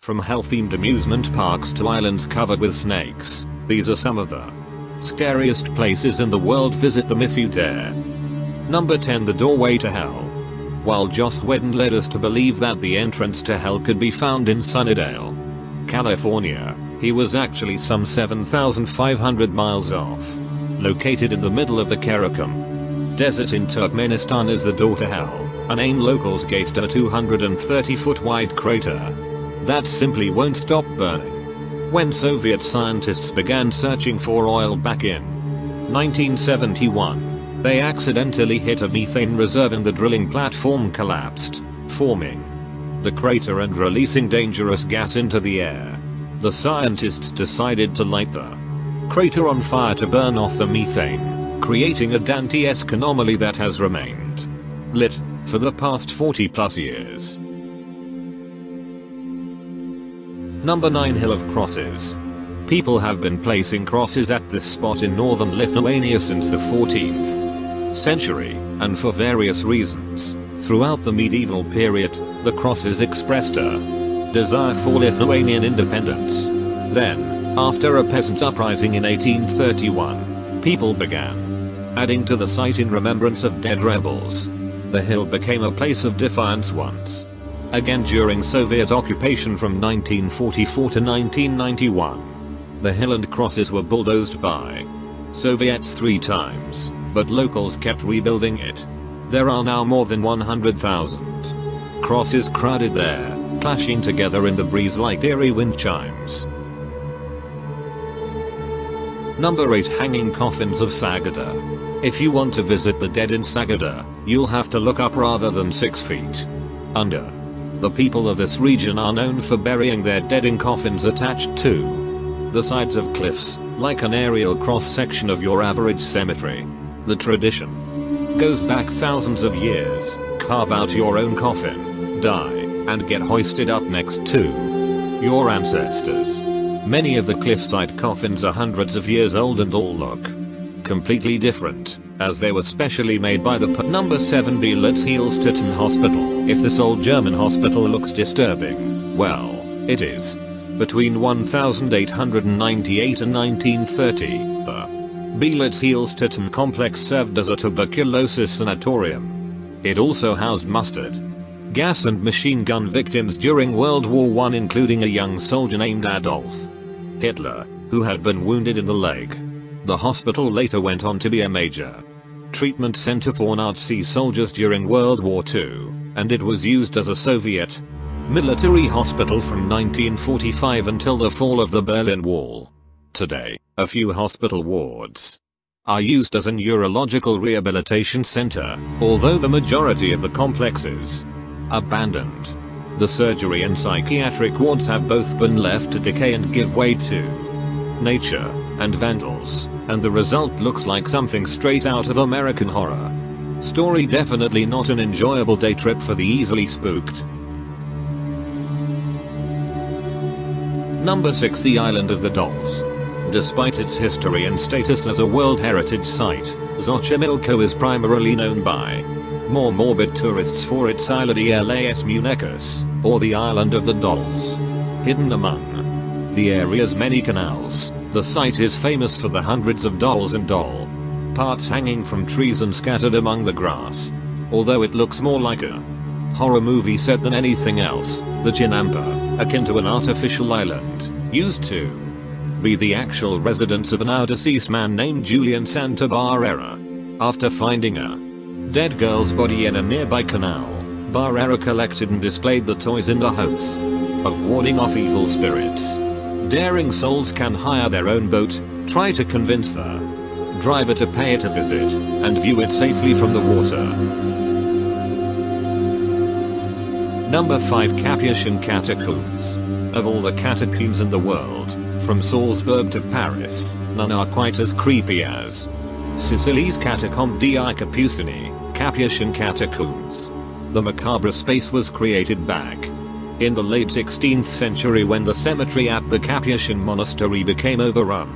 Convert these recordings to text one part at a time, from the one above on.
From hell-themed amusement parks to islands covered with snakes, these are some of the scariest places in the world. Visit them if you dare. Number 10. The Doorway to Hell. While Joss Whedon led us to believe that the entrance to hell could be found in Sunnydale, California, he was actually some 7,500 miles off. Located in the middle of the Karakum Desert in Turkmenistan is the Door to Hell, a name locals gave to a 230-foot wide crater that simply won't stop burning. When Soviet scientists began searching for oil back in 1971, they accidentally hit a methane reserve and the drilling platform collapsed, forming the crater and releasing dangerous gas into the air. The scientists decided to light the crater on fire to burn off the methane, creating a Dante-esque anomaly that has remained lit for the past 40 plus years. Number 9. Hill of Crosses. People have been placing crosses at this spot in northern Lithuania since the 14th century, and for various reasons. Throughout the medieval period, the crosses expressed a desire for Lithuanian independence. Then, after a peasant uprising in 1831, people began adding to the site in remembrance of dead rebels. The hill became a place of defiance once again during Soviet occupation from 1944 to 1991. The hill and crosses were bulldozed by Soviets 3 times, but locals kept rebuilding it. There are now more than 100,000 crosses crowded there, clashing together in the breeze like eerie wind chimes. Number 8. Hanging Coffins of Sagada. If you want to visit the dead in Sagada, you'll have to look up rather than 6 feet under. The people of this region are known for burying their dead in coffins attached to the sides of cliffs, like an aerial cross-section of your average cemetery. The tradition goes back thousands of years. Carve out your own coffin, die, and get hoisted up next to your ancestors. Many of the cliffside coffins are hundreds of years old and all look completely different, as they were specially made by the Number 7. Bielefeld Hospital. If this old German hospital looks disturbing, well, it is. Between 1898 and 1930, the Bielefeld complex served as a tuberculosis sanatorium. It also housed mustard gas and machine gun victims during World War I, including a young soldier named Adolf Hitler, who had been wounded in the leg. The hospital later went on to be a major treatment center for Nazi soldiers during World War II, and it was used as a Soviet military hospital from 1945 until the fall of the Berlin Wall. Today, a few hospital wards are used as a neurological rehabilitation center, although the majority of the complex is abandoned. The surgery and psychiatric wards have both been left to decay and give way to nature and vandals, and the result looks like something straight out of American Horror Story. Definitely not an enjoyable day trip for the easily spooked. Number 6. The Island of the Dolls. Despite its history and status as a World Heritage Site, Xochimilco is primarily known by more morbid tourists for its Isla de las Muñecas, or the Island of the Dolls. Hidden among the area's many canals, the site is famous for the hundreds of dolls and doll parts hanging from trees and scattered among the grass. Although it looks more like a horror movie set than anything else, the Chinampa, akin to an artificial island, used to be the actual residence of a now deceased man named Julian Santabarrera. After finding a dead girl's body in a nearby canal, Barrera collected and displayed the toys in the hopes of warding off evil spirits. Daring souls can hire their own boat, try to convince the driver to pay it a visit, and view it safely from the water. Number 5. Capuchin Catacombs. Of all the catacombs in the world, from Salzburg to Paris, none are quite as creepy as Sicily's Catacombe dei Capucini, Capuchin Catacombs. The macabre space was created back in the late 16th century when the cemetery at the Capuchin monastery became overrun.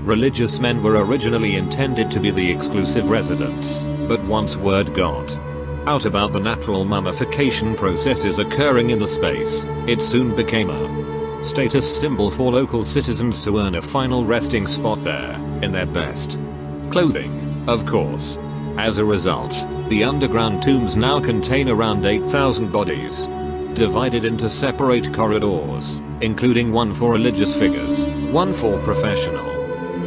Religious men were originally intended to be the exclusive residents, but once word got out about the natural mummification processes occurring in the space, it soon became a status symbol for local citizens to earn a final resting spot there, in their best clothing, of course. As a result, the underground tombs now contain around 8,000 bodies, divided into separate corridors, including one for religious figures, one for professional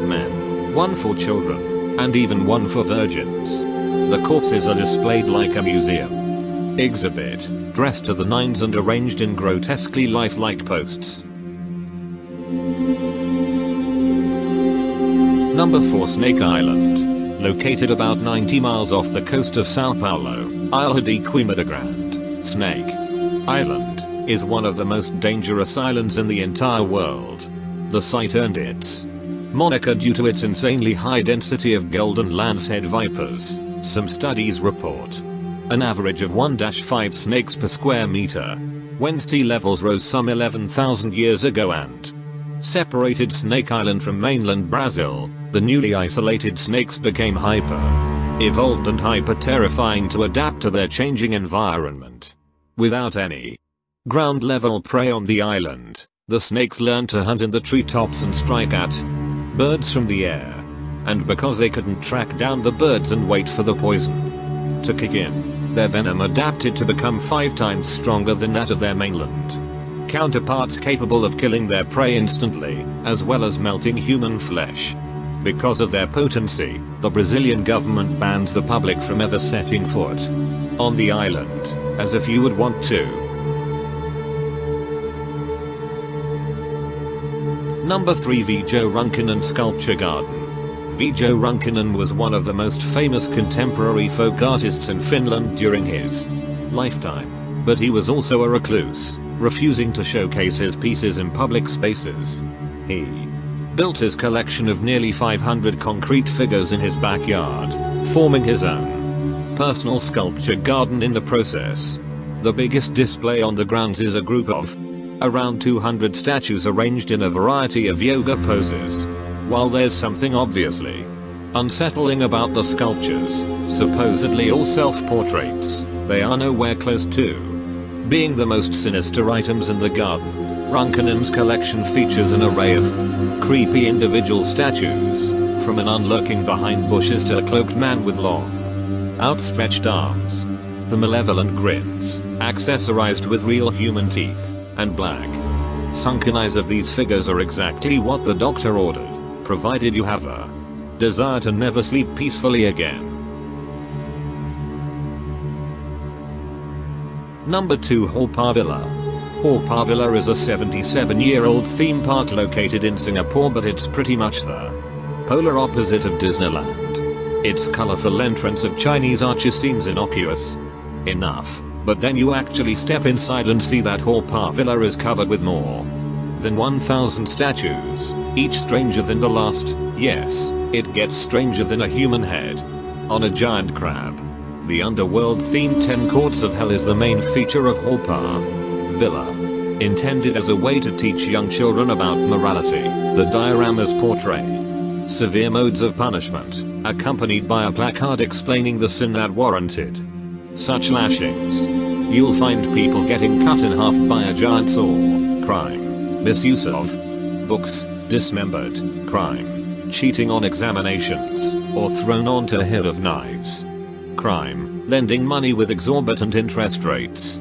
men, one for children, and even one for virgins. The corpses are displayed like a museum exhibit, dressed to the nines and arranged in grotesquely lifelike posts. Number 4, Snake Island. Located about 90 miles off the coast of Sao Paulo, Ilha de Queimada Grande, Snake Island is one of the most dangerous islands in the entire world. The site earned its moniker due to its insanely high density of golden lancehead vipers. Some studies report an average of 1-5 snakes per square meter when sea levels rose some 11,000 years ago and separated Snake Island from mainland Brazil. The newly isolated snakes became hyper-evolved and hyper-terrifying to adapt to their changing environment. Without any ground-level prey on the island, the snakes learned to hunt in the treetops and strike at birds from the air. And because they couldn't track down the birds and wait for the poison to kick in, their venom adapted to become 5 times stronger than that of their mainland counterparts, capable of killing their prey instantly, as well as melting human flesh. Because of their potency, the Brazilian government bans the public from ever setting foot on the island, as if you would want to. Number 3, Vijo Runkinen Sculpture Garden. Vijo Runkinen was one of the most famous contemporary folk artists in Finland during his lifetime, but he was also a recluse, refusing to showcase his pieces in public spaces. He built his collection of nearly 500 concrete figures in his backyard, forming his own personal sculpture garden in the process. The biggest display on the grounds is a group of around 200 statues arranged in a variety of yoga poses. While there's something obviously unsettling about the sculptures, supposedly all self-portraits, they are nowhere close to being the most sinister items in the garden. Runkinen's collection features an array of creepy individual statues, from an nun lurking behind bushes to a cloaked man with long, outstretched arms. The malevolent grins, accessorized with real human teeth, and black, sunken eyes of these figures are exactly what the doctor ordered, provided you have a desire to never sleep peacefully again. Number 2, Haw Par Villa. Haw Par Villa is a 77-year-old theme park located in Singapore, but it's pretty much the polar opposite of Disneyland. Its colorful entrance of Chinese arches seems innocuous enough, but then you actually step inside and see that Haw Par Villa is covered with more than 1,000 statues, each stranger than the last. Yes, it gets stranger than a human head on a giant crab. The underworld-themed 10 Courts of Hell is the main feature of Haw Par Villa. Intended as a way to teach young children about morality, the dioramas portray severe modes of punishment, accompanied by a placard explaining the sin that warranted such lashings. You'll find people getting cut in half by a giant saw, crime, misuse of books, dismembered, crime, cheating on examinations, or thrown onto a hill of knives, crime, lending money with exorbitant interest rates.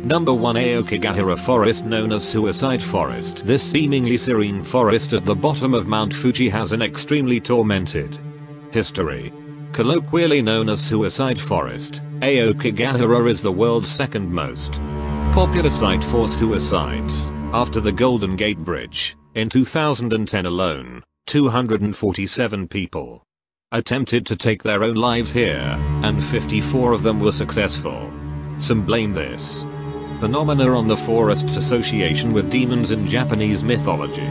Number 1, Aokigahara Forest, known as Suicide Forest. This seemingly serene forest at the bottom of Mount Fuji has an extremely tormented history. Colloquially known as Suicide Forest, Aokigahara is the world's second most popular site for suicides, after the Golden Gate Bridge. In 2010 alone, 247 people attempted to take their own lives here, and 54 of them were successful. Some blame this phenomena on the forest's association with demons in Japanese mythology.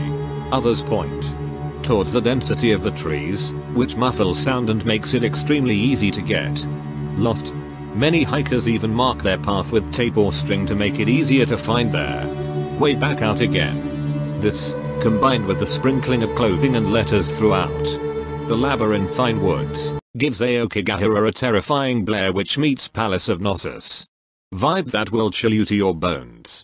Others point towards the density of the trees, which muffles sound and makes it extremely easy to get lost. Many hikers even mark their path with tape or string to make it easier to find their way back out again. This, combined with the sprinkling of clothing and letters throughout The Labyrinthine Woods gives Aokigahara a terrifying Blair Witch meets Palace of Knossos vibe that will chill you to your bones.